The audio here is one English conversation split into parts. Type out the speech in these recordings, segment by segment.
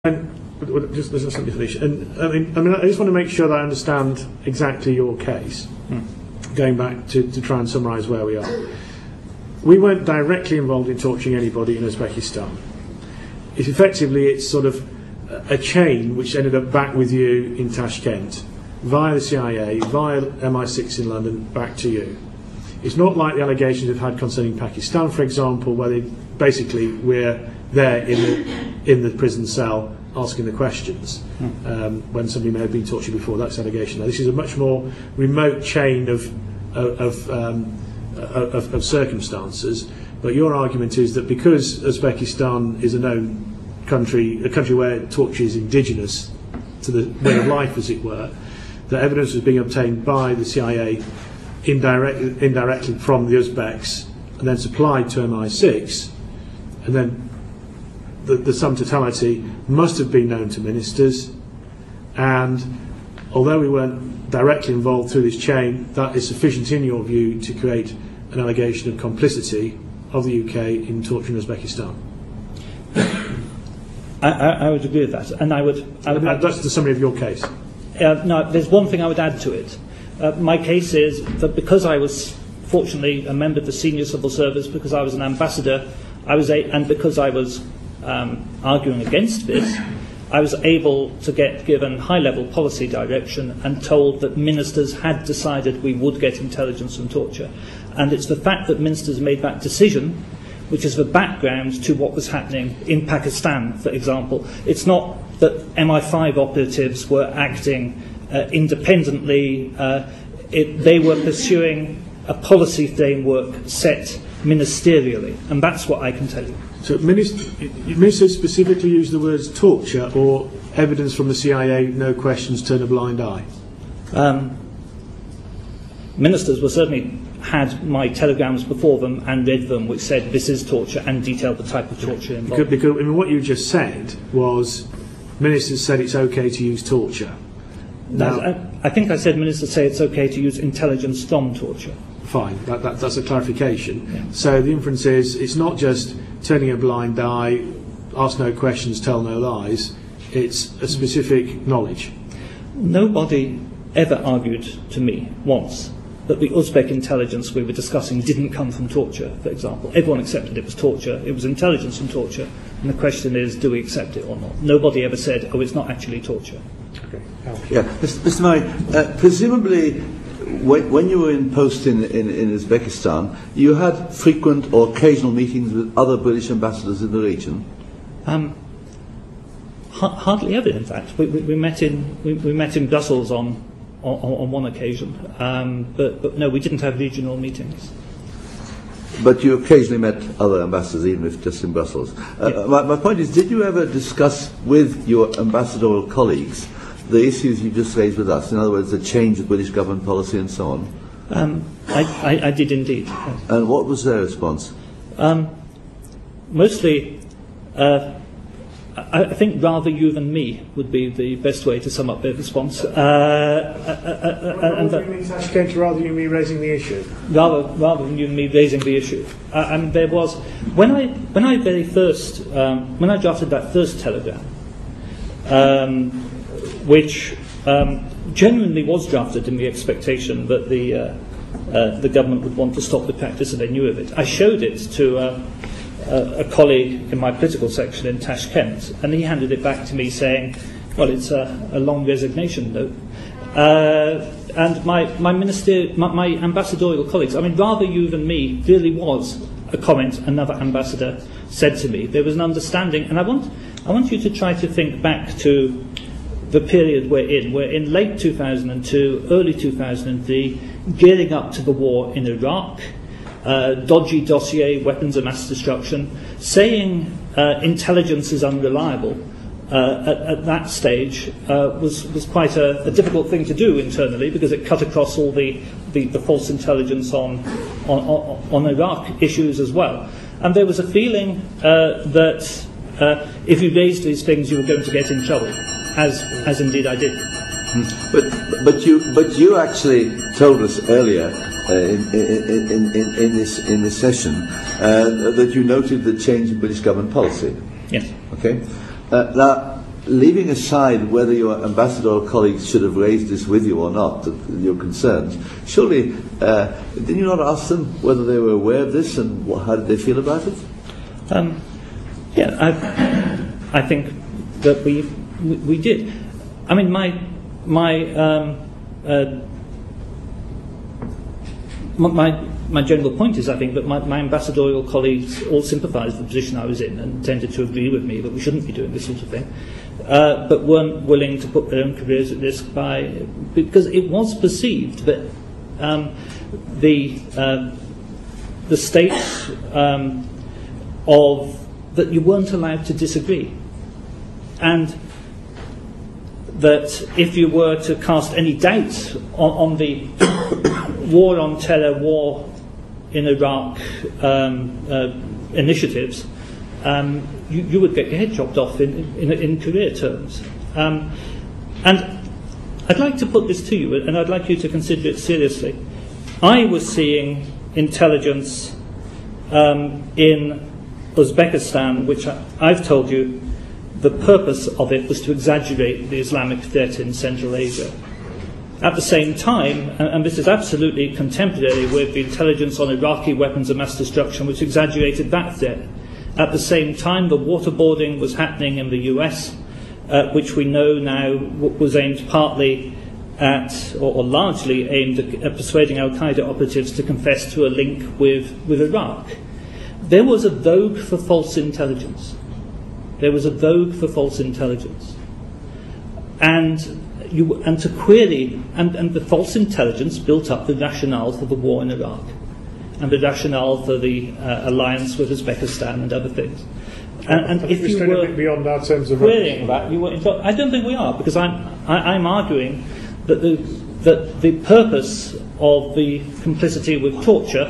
Just something finish. And I mean, I just want to make sure that I understand exactly your case. Going back to try and summarise where we are. We weren't directly involved in torturing anybody in Uzbekistan. It's sort of a chain which ended up back with you in Tashkent, via the CIA, via MI6 in London, back to you. It's not like the allegations we've had concerning Pakistan, for example, where we're there in the prison cell asking the questions when somebody may have been tortured before. That's the allegation. Now, this is a much more remote chain of circumstances. But your argument is that because Uzbekistan is a known country, a country where torture is indigenous to the way of life, as it were, that evidence was being obtained by the CIA indirectly from the Uzbeks and then supplied to MI6, and then the sum totality must have been known to ministers, and although we weren't directly involved through this chain, that is sufficient in your view to create an allegation of complicity of the UK in torture in Uzbekistan. I would agree with that, and I would that's the summary of your case. No, there's one thing I would add to it. My case is that because I was fortunately a member of the senior civil service, because I was an ambassador, and because I was arguing against this, I was able to get given high-level policy direction and told that ministers had decided we would get intelligence from torture. And it's the fact that ministers made that decision which is the background to what was happening in Pakistan, for example. It's not that MI5 operatives were acting independently. They were pursuing a policy framework set ministerially, and that's what I can tell you. So ministers specifically use the words torture or evidence from the CIA, no questions, turn a blind eye? Ministers were certainly had my telegrams before them and read them, which said this is torture and detailed the type of torture involved. Because I mean, what you just said was ministers said it's okay to use torture. Now, I think I said ministers say it's okay to use intelligence from torture. Fine, that's a clarification. Yeah. So the inference is it's not just turning a blind eye, ask no questions, tell no lies. It's a specific knowledge. Nobody ever argued to me once that the Uzbek intelligence we were discussing didn't come from torture, for example. Everyone accepted it was torture, it was intelligence from torture, and the question is, do we accept it or not? Nobody ever said, oh, it's not actually torture. Okay. Yeah, Mr. Murray, presumably when you were in post in Uzbekistan, you had frequent or occasional meetings with other British ambassadors in the region? Hardly ever, in fact. We met in Brussels on one occasion, but no, we didn't have regional meetings. But you occasionally met other ambassadors, even if just in Brussels. Yeah. My point is, did you ever discuss with your ambassadorial colleagues the issues you just raised with us? In other words, the change of British government policy and so on? I did indeed. And what was their response? Mostly, I think rather you than me would be the best way to sum up their response. Rather you mean Tashkent, rather you me raising the issue? Rather than you and me raising the issue. And there was, when I drafted that first telegram, which genuinely was drafted in the expectation that the government would want to stop the practice, and they knew of it. I showed it to a colleague in my political section in Tashkent, and he handed it back to me saying, well, it's a long resignation note. And my ambassadorial colleagues, I mean, rather you than me, really was a comment another ambassador said to me. There was an understanding, and I want you to try to think back to the period we're in. We're in late 2002, early 2003, gearing up to the war in Iraq, dodgy dossier, weapons of mass destruction. Saying intelligence is unreliable at that stage was quite a difficult thing to do internally, because it cut across all the false intelligence on Iraq issues as well. And there was a feeling that if you raised these things, you were going to get in trouble, as indeed I did. But you actually told us earlier in this session that you noted the change in British government policy. Yes. Okay. Now, leaving aside whether your ambassadorial colleagues should have raised this with you or not, your concerns, surely did you not ask them whether they were aware of this and how did they feel about it? I think that we did. I mean, my general point is, I think, that my ambassadorial colleagues all sympathised with the position I was in and tended to agree with me that we shouldn't be doing this sort of thing, but weren't willing to put their own careers at risk because it was perceived that the state that you weren't allowed to disagree, and that if you were to cast any doubt on the war on terror, war in Iraq initiatives, you would get your head chopped off in career terms. And I'd like to put this to you, and I'd like you to consider it seriously. I was seeing intelligence in Uzbekistan, which I've told you the purpose of it was to exaggerate the Islamic threat in Central Asia. At the same time, and this is absolutely contemporary with the intelligence on Iraqi weapons of mass destruction, which exaggerated that threat. At the same time, the waterboarding was happening in the US, which we know now was aimed partly at, or largely aimed at persuading al-Qaeda operatives to confess to a link with Iraq. There was a vogue for false intelligence. There was a vogue for false intelligence. And to query, and the false intelligence built up the rationale for the war in Iraq, and the rationale for the alliance with Uzbekistan and other things. And if you were beyond our terms of querying that, you were in trouble. I don't think we are, because I'm arguing that the purpose of the complicity with torture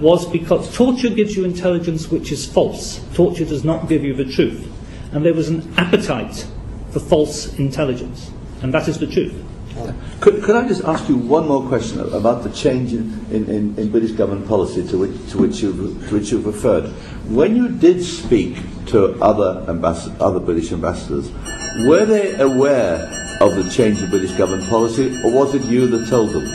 was because torture gives you intelligence which is false. Torture does not give you the truth. And there was an appetite for false intelligence. And that is the truth. Could I just ask you one more question about the change in British government policy to which you've referred? When you did speak to other British ambassadors, were they aware of the change in British government policy, or was it you that told them?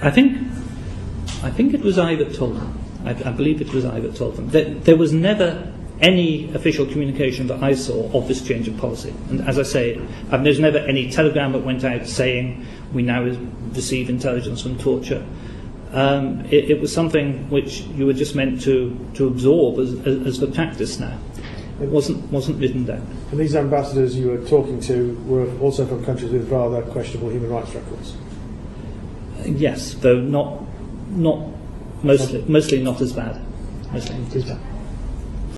I think it was I that told them. I believe it was I that told them. There was never any official communication that I saw of this change of policy. And as I say, there's never any telegram that went out saying we now receive intelligence from torture. It was something which you were just meant to absorb as the practice now. It wasn't written down. And these ambassadors you were talking to were also from countries with rather questionable human rights records. Yes, though not mostly not as bad. Mostly not as bad.